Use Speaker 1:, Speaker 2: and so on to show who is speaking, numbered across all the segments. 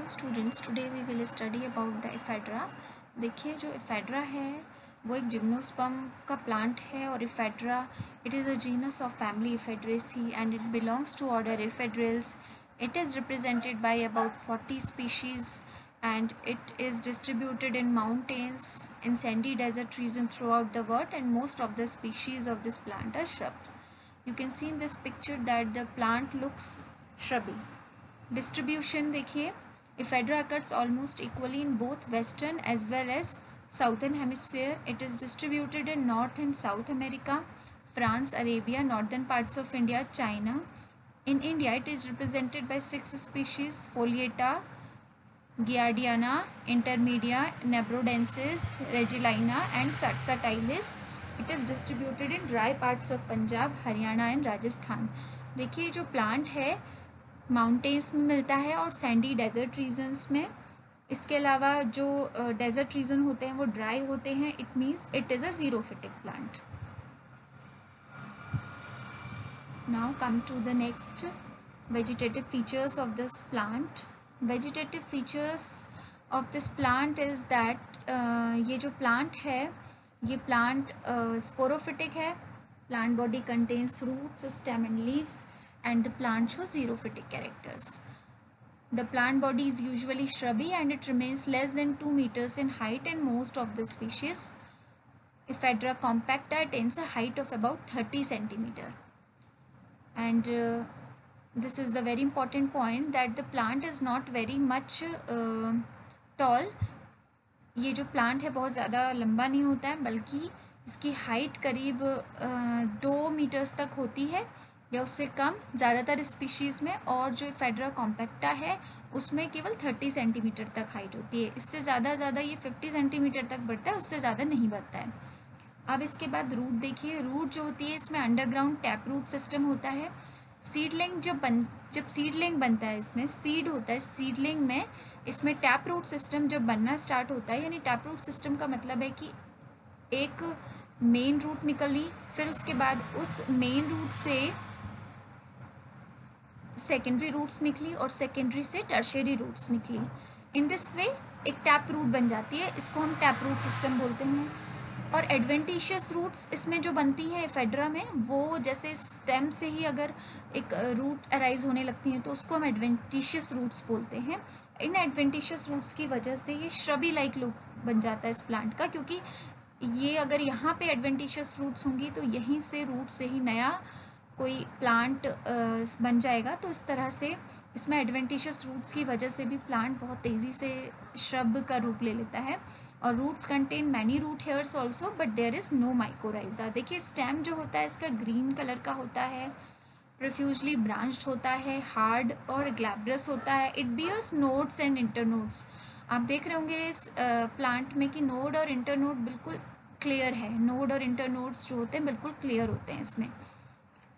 Speaker 1: Hello students, today we will study about the ephedra. देखिए, जो ephedra है वो एक जिम्नोस्पर्म का प्लांट है और Ephedra it is a genus of family Ephedraceae and it belongs to order Ephedrales. It is represented by about 40 species and it is distributed in mountains, in sandy desert regions throughout the world, and most of the species of this plant are shrubs. You can see in this picture that the plant looks shrubby. Distribution देखिए, ephedra occurs almost equally in both western as well as southern hemisphere. It is distributed in North and South America, France, Arabia, northern parts of India, China. In India, it is represented by 6 species: Foliata, Giardiana, Intermedia, Nebrodensis, Regilina, and Saxatilis. It is distributed in dry parts of Punjab, Haryana, and Rajasthan. देखिए, जो plant है mountains में मिलता है और Sandy desert regions में। इसके अलावा जो डेजर्ट रीजन होते हैं वो ड्राई होते हैं। It means it is a xerophytic plant. Now come to the next vegetative features of this plant. Vegetative features of this plant is that ये जो प्लांट है ये प्लांट स्पोरोफिटिक है। Plant body contains roots, stem and leaves, and the plant shows xerophytic characters. The plant body is usually shrubby and it remains less than 2 meters in height in most of the species. Ephedra compacta attains a height of about 30 centimeter. And this is the very important point that the plant is not very much tall. ये जो plant है बहुत ज़्यादा लंबा नहीं होता है, बल्कि इसकी हाइट करीब 2 मीटर्स तक होती है या उससे कम ज़्यादातर स्पीशीज़ में। और जो एफेड्रा कॉम्पैक्टा है उसमें केवल 30 सेंटीमीटर तक हाइट होती है। इससे ज़्यादा ये 50 सेंटीमीटर तक बढ़ता है, उससे ज़्यादा नहीं बढ़ता है। अब इसके बाद रूट देखिए। रूट जो होती है इसमें अंडरग्राउंड टैप रूट सिस्टम होता है। सीडलिंग जब सीडलिंग बनता है, इसमें सीड होता है, सीडलिंग में इसमें टैप रूट सिस्टम जब बनना स्टार्ट होता है, यानी टैप रूट सिस्टम का मतलब है कि एक मेन रूट निकली, फिर उसके बाद उस मेन रूट से सेकेंडरी रूट्स निकली और सेकेंडरी से टर्शियरी रूट्स निकली। इन दिस वे एक टैप रूट बन जाती है, इसको हम टैप रूट सिस्टम बोलते हैं। और एडवेंटिशियस रूट्स इसमें जो बनती हैं एफेड्रा में, वो जैसे स्टेम से ही अगर एक रूट अराइज होने लगती हैं तो उसको हम एडवेंटिशियस रूट्स बोलते हैं। इन एडवेंटिशियस रूट्स की वजह से ये श्रबी लाइक लुक बन जाता है इस प्लांट का, क्योंकि ये अगर यहाँ पे एडवेंटिशियस रूट्स होंगी तो यहीं से रूट से ही नया कोई प्लांट बन जाएगा। तो इस तरह से इसमें एडवेंटिशियस रूट्स की वजह से भी प्लांट बहुत तेज़ी से श्रब का रूप ले लेता है। और roots contain many root hairs also, but there is no mycorrhiza. देखिए, स्टेम जो होता है इसका ग्रीन कलर का होता है, प्रोफ्यूजली ब्रांच्ड होता है, हार्ड और ग्लैब्रस होता है। It bears nodes and internodes. आप देख रहे होंगे इस प्लांट में कि नोड और इंटरनोड बिल्कुल क्लियर है। नोड और इंटरनोड्स जो होते हैं बिल्कुल क्लियर होते हैं इसमें।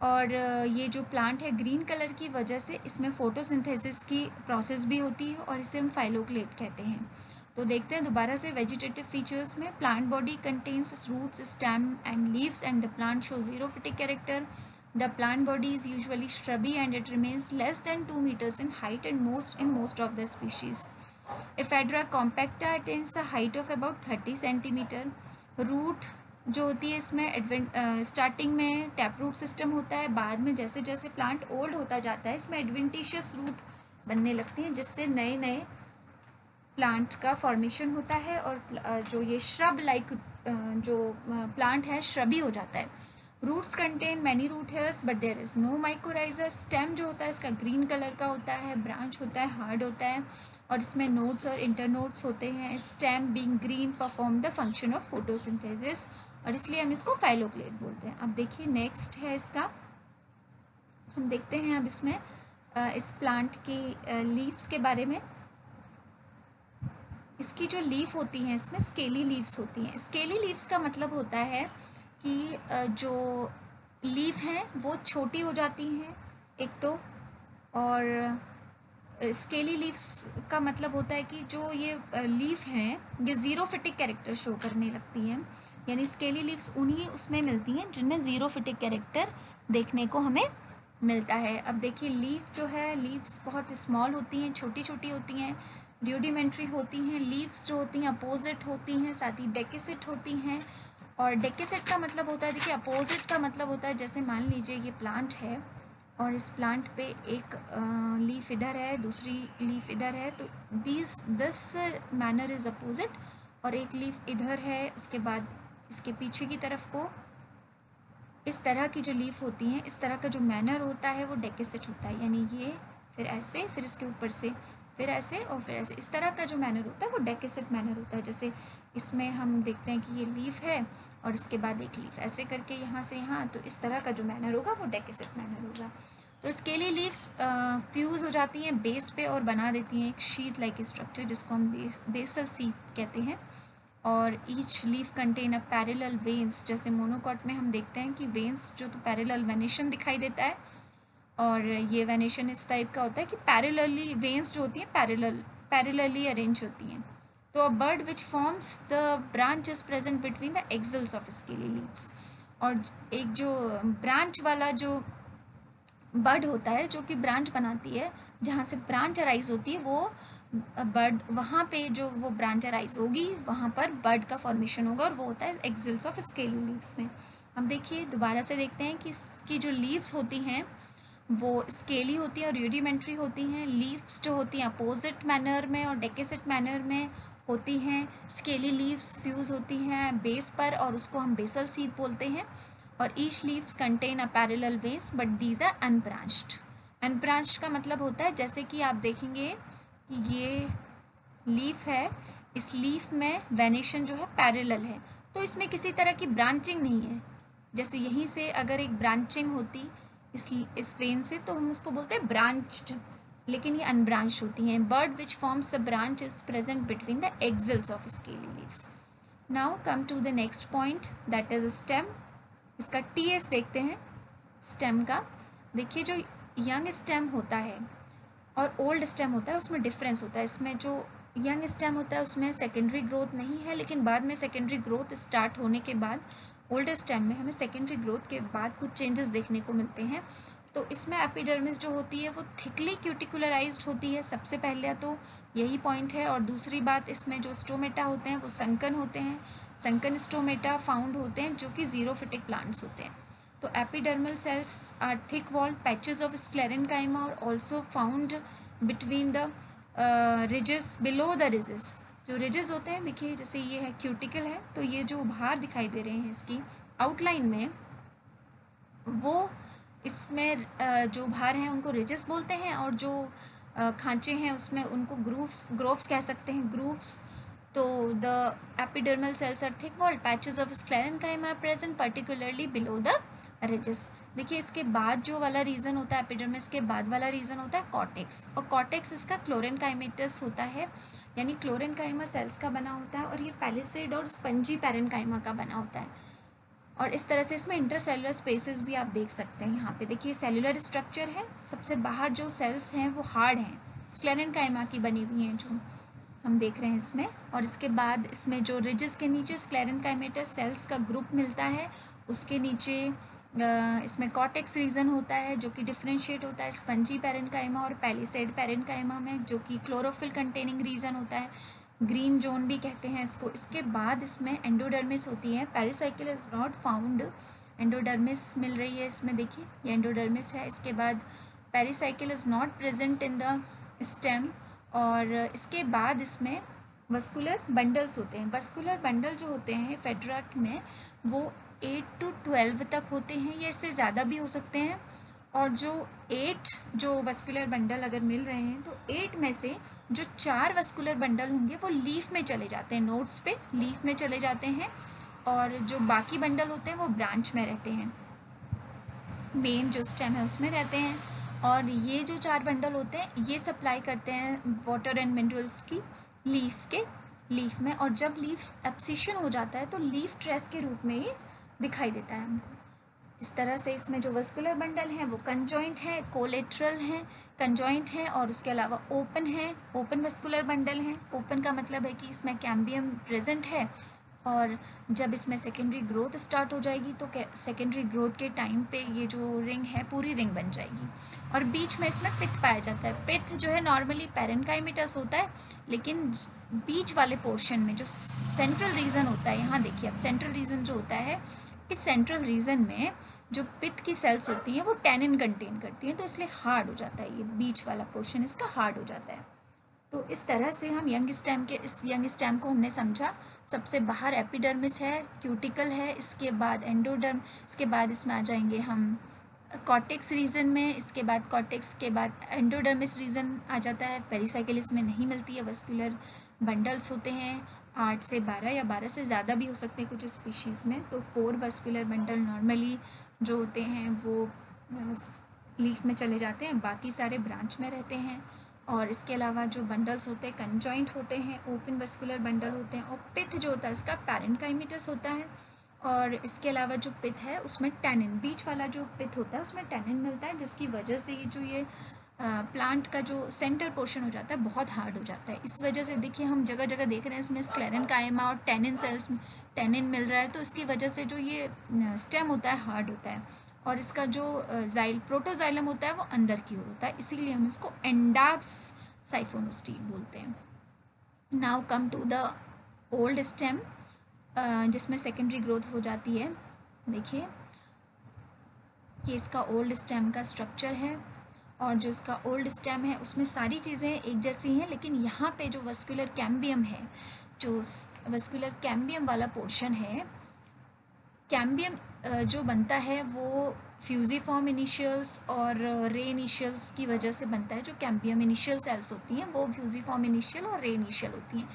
Speaker 1: और ये जो प्लांट है ग्रीन कलर की वजह से इसमें फोटोसिंथेसिस की प्रोसेस भी होती है और इसे हम फाइलोक्लेट कहते हैं। तो देखते हैं दोबारा से वेजिटेटिव फीचर्स में। Plant body contains roots, stem and leaves and the plant show xerophytic character. The plant body is usually shrubby and it remains less than 2 meters in height and most of the species. Ephedra compacta attains a height of about 30 centimeter. Root जो होती है इसमें starting में tap root system होता है, बाद में जैसे जैसे प्लांट ओल्ड होता जाता है इसमें एडवेंटिशियस रूट बनने लगती हैं, जिससे नए नए प्लांट का फॉर्मेशन होता है और जो ये श्रब लाइक जो प्लांट है श्रबी हो जाता है। Roots contain many root hairs but there is no mycorrhiza. Stem जो होता है इसका ग्रीन कलर का होता है, ब्रांच होता है, हार्ड होता है और इसमें नोड्स और इंटरनोड्स होते हैं। Stem being green perform the function of photosynthesis और इसलिए हम इसको फाइलोक्लेट बोलते हैं। अब देखिए नेक्स्ट है इसका, हम देखते हैं अब इसमें इस प्लांट की लीव्स के बारे में। इसकी जो लीफ होती हैं इसमें स्केली लीव्स होती हैं। स्केली लीव्स का मतलब होता है कि जो लीफ हैं वो छोटी हो जाती हैं एक तो, और स्केली लीव्स का मतलब होता है कि जो ये लीफ हैं ये ज़ीरोफिटिक कैरेक्टर शो करने लगती हैं, यानी स्केली लीव्स उन्हीं उसमें मिलती हैं जिनमें ज़ीरोफिटिक कैरेक्टर देखने को हमें मिलता है। अब देखिए लीफ जो है, लीव्स बहुत स्मॉल होती हैं, छोटी छोटी होती हैं, र्यूडिमेंट्री होती हैं। लीव्स जो होती हैं अपोजिट होती हैं, साथ ही डेकेसेट होती हैं। और डेकेसेट का मतलब होता है, देखिए अपोजिट का मतलब होता है जैसे मान लीजिए ये प्लांट है और इस प्लांट पे एक लीफ इधर है, दूसरी लीफ इधर है, तो दिस मैनर इज़ अपोजिट। और एक लीफ इधर है, उसके बाद इसके पीछे की तरफ को इस तरह की जो लीफ होती हैं, इस तरह का जो मैनर होता है वो डेकेसेट होता है। यानी ये फिर ऐसे, फिर इसके ऊपर से फिर ऐसे और फिर ऐसे, इस तरह का जो मैनर होता है वो डेकेसेट मैनर होता है। जैसे इसमें हम देखते हैं कि ये लीफ है और इसके बाद एक लीफ ऐसे करके यहाँ से यहाँ, तो इस तरह का जो मैनर होगा वो डेकेसेट मैनर होगा। तो स्केली लीव्स फ्यूज़ हो जाती हैं बेस पे और बना देती हैं एक शीट लाइक स्ट्रक्चर, जिसको हम बेसल शीट कहते हैं। और each leaf contain a parallel veins, जैसे मोनोकॉट में हम देखते हैं कि वेन्स जो तो पैरेलल वेनेशन दिखाई देता है, और ये वेनेशन इस टाइप का होता है कि पैरेलली वेन्स जो होती हैं पैरेलली अरेंज होती हैं। तो a bird which forms the branch is present between the axils of scaly leaves. और एक जो ब्रांच वाला जो बर्ड होता है, जो कि ब्रांच बनाती है, जहाँ से ब्रांच अराइज होती है, वो बर्ड, वहाँ पे जो वो ब्रांच अराइज होगी वहाँ पर बर्ड का फॉर्मेशन होगा, और वो होता है एक्सिल्स ऑफ स्केली लीव्स में। हम देखिए दोबारा से देखते हैं कि इसकी जो लीव्स होती हैं वो स्केली होती है और रूडिमेंट्री होती हैं। लीव्स जो होती हैं अपोजिट मैनर में और डेकेसेट मैनर में होती हैं। स्केली लीव्स फ्यूज़ होती हैं बेस पर और उसको हम बेसल सीड बोलते हैं। और each leaves contain a parallel veins but these are unbranched. Unbranched का मतलब होता है जैसे कि आप देखेंगे कि ये लीफ है, इस लीफ में वेनेशन जो है पैरेलल है, तो इसमें किसी तरह की ब्रांचिंग नहीं है। जैसे यहीं से अगर एक ब्रांचिंग होती इस वेन से, तो हम उसको बोलते हैं ब्रांच्ड, लेकिन ये अनब्रांच्ड होती हैं। Bud which forms a branch is present between the axils of scaly leaves. Now come to the next point, that is stem. इसका टीएस देखते हैं स्टेम का। देखिए जो यंग स्टेम होता है और ओल्ड स्टेम होता है उसमें डिफरेंस होता है। इसमें जो यंग स्टेम होता है उसमें सेकेंडरी ग्रोथ नहीं है, लेकिन बाद में सेकेंडरी ग्रोथ स्टार्ट होने के बाद ओल्ड स्टेम में हमें सेकेंडरी ग्रोथ के बाद कुछ चेंजेस देखने को मिलते हैं। तो इसमें एपिडर्मिस जो होती है वो थिकली क्यूटिकुलराइज्ड होती है, सबसे पहले तो यही पॉइंट है। और दूसरी बात, इसमें जो स्टोमेटा होते हैं वो संकन होते हैं, संकन स्टोमेटा फाउंड होते हैं जो कि जीरोफिटिक प्लांट्स होते हैं। तो epidermal cells are thick walled patches of sclerenchyma और also found between the ridges below the ridges. जो रिजेस होते हैं, देखिए जैसे ये है क्यूटिकल है, तो ये जो भार दिखाई दे रहे हैं इसकी आउटलाइन में, वो इसमें जो भार हैं उनको रिजेस बोलते हैं, और जो खांचे हैं उसमें उनको ग्रोव्स कह सकते हैं, ग्रूव्स। तो the epidermal cells are thick walled patches of sclerenchyma are present particularly below the ridges. देखिए इसके बाद जो वाला रीजन होता है, एपिडर्मिस के बाद वाला रीजन होता है कॉर्टेक्स, और कॉर्टेक्स इसका क्लोरेनकाइमेटस होता है, यानी क्लोरेनकाइमा सेल्स का बना होता है, और ये पैलिसेड और स्पंजी पैरेनकाइमा का बना होता है। और इस तरह से इसमें इंटरसेलुलर स्पेसेस भी आप देख सकते हैं। यहाँ पे देखिए सेलुलर स्ट्रक्चर है, सबसे बाहर जो सेल्स हैं वो हार्ड हैं, स्क्लेरेनकाइमा की बनी हुई हैं जो हम देख रहे हैं इसमें। और इसके बाद इसमें जो रिजेस के नीचे स्क्लेरेनकाइमेटस सेल्स का ग्रुप मिलता है, उसके नीचे इसमें कॉर्टेक्स रीजन होता है जो कि डिफ्रेंशिएट होता है स्पंजी पैरेनकाइमा और पैलिसेड पैरेनकाइमा में, जो कि क्लोरोफिल कंटेनिंग रीजन होता है, ग्रीन जोन भी कहते हैं इसको। इसके बाद इसमें एंडोडर्मिस होती है, pericycle is not found, endodermis मिल रही है इसमें, देखिए ये एंडोडर्मिस है। इसके बाद pericycle is not present in the stem. और इसके बाद इसमें वस्कुलर बंडल्स होते हैं। वस्कुलर बंडल जो होते हैं फेड्रा में वो 8 to 12 तक होते हैं, या इससे ज़्यादा भी हो सकते हैं। और जो 8 जो वस्कुलर बंडल अगर मिल रहे हैं, तो 8 में से जो 4 वस्कुलर बंडल होंगे वो लीफ में चले जाते हैं, नोड्स पे लीफ में चले जाते हैं, और जो बाकी बंडल होते हैं वो ब्रांच में रहते हैं, मेन जो स्टेम है उसमें रहते हैं। और ये जो 4 बंडल होते हैं ये सप्लाई करते हैं वाटर एंड मिनरल्स की लीफ में। और जब लीफ एब्सिशन हो जाता है तो लीफ ट्रेस के रूप में ये दिखाई देता है हमको। इस तरह से इसमें जो वस्कुलर बंडल हैं वो कंजॉइंट है, कोलेट्रल हैं, कंजॉइंट हैं, और उसके अलावा ओपन है, ओपन वस्कुलर बंडल हैं। ओपन का मतलब है कि इसमें कैम्बियम प्रेजेंट है, और जब इसमें सेकेंडरी ग्रोथ स्टार्ट हो जाएगी तो सेकेंडरी ग्रोथ के टाइम पे ये जो रिंग है पूरी रिंग बन जाएगी। और बीच में इसमें पिथ पाया जाता है। पिथ जो है नॉर्मली पैरेन्काइमेटस होता है, लेकिन बीच वाले पोर्शन में जो सेंट्रल रीजन होता है, यहाँ देखिए अब सेंट्रल रीजन जो होता है, इस सेंट्रल रीजन में जो पिथ की सेल्स होती हैं वो टैनिन कंटेन करती हैं, तो इसलिए हार्ड हो जाता है, ये बीच वाला पोर्शन इसका हार्ड हो जाता है। तो इस तरह से हम यंग स्टेम को हमने समझा। सबसे बाहर एपिडर्मिस है, क्यूटिकल है, इसके बाद एंडोडर्म, इसके बाद इसमें आ जाएंगे हम कॉर्टेक्स रीजन में, इसके बाद कॉर्टेक्स के बाद एंडोडर्मिस रीजन आ जाता है। पेरिसाइकिल इसमें नहीं मिलती है। वस्कुलर बंडल्स होते हैं 8 से 12 या 12 से ज़्यादा भी हो सकते हैं कुछ स्पीशीज़ में। तो 4 वस्कुलर बंडल नॉर्मली जो होते हैं वो लीफ में चले जाते हैं, बाकी सारे ब्रांच में रहते हैं। और इसके अलावा जो बंडल्स होते हैं कंजॉइंट होते हैं, ओपन वस्कुलर बंडल होते हैं। और पिथ जो होता है इसका पैरेन्काइमेटस होता है। और इसके अलावा जो पिथ है उसमें टैनिन, बीच वाला जो पिथ होता है उसमें टैनिन मिलता है, जिसकी वजह से ये जो ये प्लांट का जो सेंटर पोर्शन हो जाता है बहुत हार्ड हो जाता है। इस वजह से देखिए हम जगह जगह देख रहे हैं इसमें स्क्लेरेन्काइमा और टैनिन सेल्स, टैनिन मिल रहा है, तो इसकी वजह से जो ये स्टेम होता है हार्ड होता है। और इसका जो प्रोटोजाइलम होता है वो अंदर की ओर होता है, इसीलिए हम इसको एंडाक्स साइफोनोस्टील बोलते हैं। Now come to the old stem, जिसमें सेकेंडरी ग्रोथ हो जाती है। देखिए ये इसका ओल्ड स्टेम का स्ट्रक्चर है, और जो इसका ओल्ड स्टेम है उसमें सारी चीज़ें एक जैसी हैं, लेकिन यहाँ पे जो वस्कुलर कैम्बियम है, जो वस्कुलर कैम्बियम वाला पोर्शन है, कैम्बियम जो बनता है वो फ्यूजिफॉर्म इनिशियल्स और रे इनिशियल्स की वजह से बनता है। जो कैम्बियम इनिशियल सेल्स होती हैं वो फ्यूजिफॉर्म इनिशियल और रे इनिशियल होती हैं।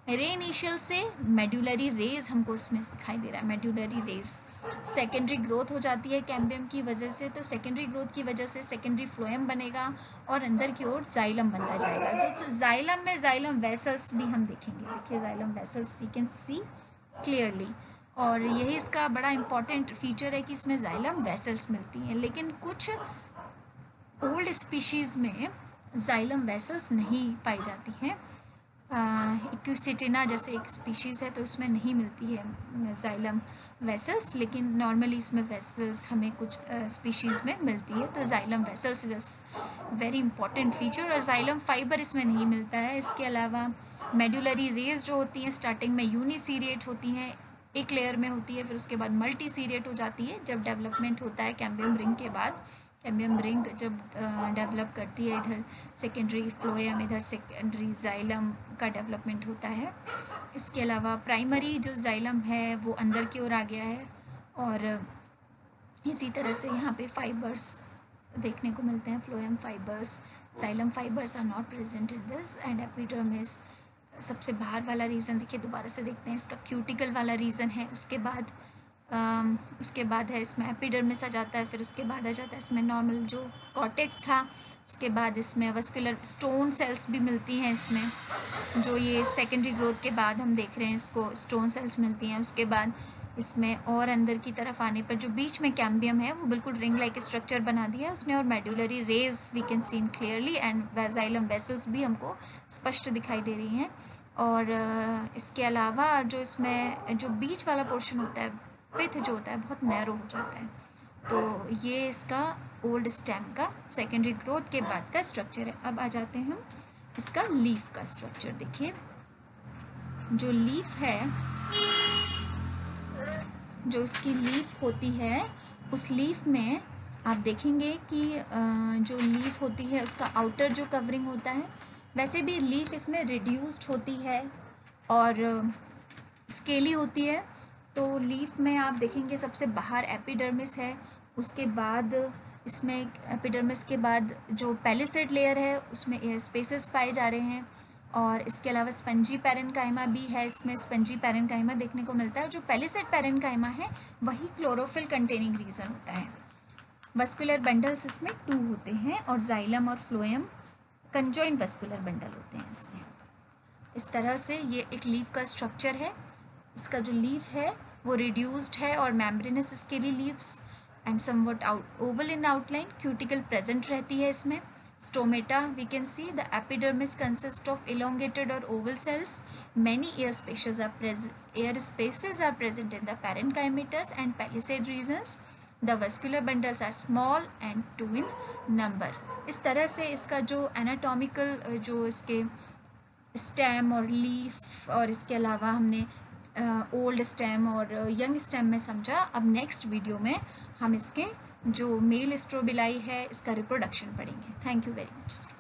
Speaker 1: रे इनिशियल से मेड्यूलरी रेज हमको इसमें दिखाई दे रहा है, मेड्यूलरी रेज। सेकेंडरी ग्रोथ हो जाती है कैम्बियम की वजह से, तो सेकेंडरी ग्रोथ की वजह से सेकेंडरी फ्लोएम बनेगा और अंदर की ओर जाइलम बनता जाएगा। जो जाइलम में जाइलम वेसल्स भी हम देखेंगे, देखिए xylem vessels we can see clearly. और यही इसका बड़ा इम्पॉर्टेंट फीचर है कि इसमें जाइलम वेसल्स मिलती हैं, लेकिन कुछ ओल्ड स्पीशीज़ में जाइलम वेसल्स नहीं पाई जाती हैं। इक्विसिटिना जैसे एक स्पीशीज़ है तो उसमें नहीं मिलती है जाइलम वेसल्स, लेकिन नॉर्मली इसमें वेसल्स हमें कुछ स्पीशीज़ में मिलती है। तो xylem vessels is very important feature. और जाइलम फाइबर इसमें नहीं मिलता है। इसके अलावा मेड्यूलरी रेज जो होती हैं स्टार्टिंग में यूनिसीरिएट होती हैं, एक लेयर में होती है, फिर उसके बाद मल्टी सीरिएट हो जाती है जब डेवलपमेंट होता है कैम्बियम रिंग के बाद। कैम्बियम रिंग जब डेवलप करती है, इधर सेकेंडरी फ्लोएम, इधर सेकेंडरी जाइलम का डेवलपमेंट होता है। इसके अलावा प्राइमरी जो जाइलम है वो अंदर की ओर आ गया है। और इसी तरह से यहाँ पे फाइबर्स देखने को मिलते हैं, phloem fibres. Xylem fibres are not present in this. And epidermis सबसे बाहर वाला रीजन देखिए, दोबारा से देखते हैं, इसका क्यूटिकल वाला रीजन है। उसके बाद है इसमें एपिडर्मिस आ जाता है, फिर उसके बाद आ जाता है इसमें नॉर्मल जो कॉर्टेक्स था। उसके बाद इसमें वस्कुलर स्टोन सेल्स भी मिलती हैं इसमें, जो ये सेकेंडरी ग्रोथ के बाद हम देख रहे हैं इसको स्टोन सेल्स मिलती हैं। उसके बाद इसमें और अंदर की तरफ आने पर जो बीच में कैम्बियम है वो बिल्कुल रिंग लाइक स्ट्रक्चर बना दिया है उसने, और medullary rays we can seen clearly, and xylem vessels भी हमको स्पष्ट दिखाई दे रही हैं। और इसके अलावा जो इसमें जो बीच वाला पोर्शन होता है, पिथ जो होता है, बहुत नैरो हो जाता है। तो ये इसका ओल्ड स्टेम का सेकेंडरी ग्रोथ के बाद का स्ट्रक्चर है। अब आ जाते हैं हम इसका लीफ का स्ट्रक्चर। देखिए जो लीफ है, जो इसकी लीफ होती है, उस लीफ में आप देखेंगे कि जो लीफ होती है उसका आउटर जो कवरिंग होता है, वैसे भी लीफ इसमें रिड्यूस्ड होती है और स्केली होती है। तो लीफ में आप देखेंगे सबसे बाहर एपिडर्मिस है, उसके बाद इसमें एपिडर्मिस के बाद जो पैलिसेड लेयर है उसमें एयर स्पेसेस पाए जा रहे हैं। और इसके अलावा स्पंजी पैरेन्काइमा भी है, इसमें स्पंजी पैरेन्काइमा देखने को मिलता है। जो पैलिसेड पैरेन्काइमा है वही क्लोरोफिल कंटेनिंग रीजन होता है। वस्कुलर बंडल्स इसमें 2 होते हैं, और जाइलम और फ्लोएम कंजॉइंट वस्कुलर बंडल होते हैं इसमें। इस तरह से ये एक लीफ का स्ट्रक्चर है। इसका जो लीफ है वो रिड्यूस्ड है और membranes scaly leaves and somewhat oval in outline. Cuticle present रहती है इसमें। Stomata, we can see the epidermis consists of elongated or oval cells. Many air spaces are present in the parenchymatous and palisade regions. The vascular bundles are small and 2 in number. इस तरह से इसका जो anatomical जो इसके stem और leaf और इसके अलावा हमने ओल्ड स्टेम और यंग स्टेम में समझा. अब नेक्स्ट वीडियो में हम इसके जो मेल स्ट्रोबिलाई है इसका रिप्रोडक्शन पढ़ेंगे. Thank you very much.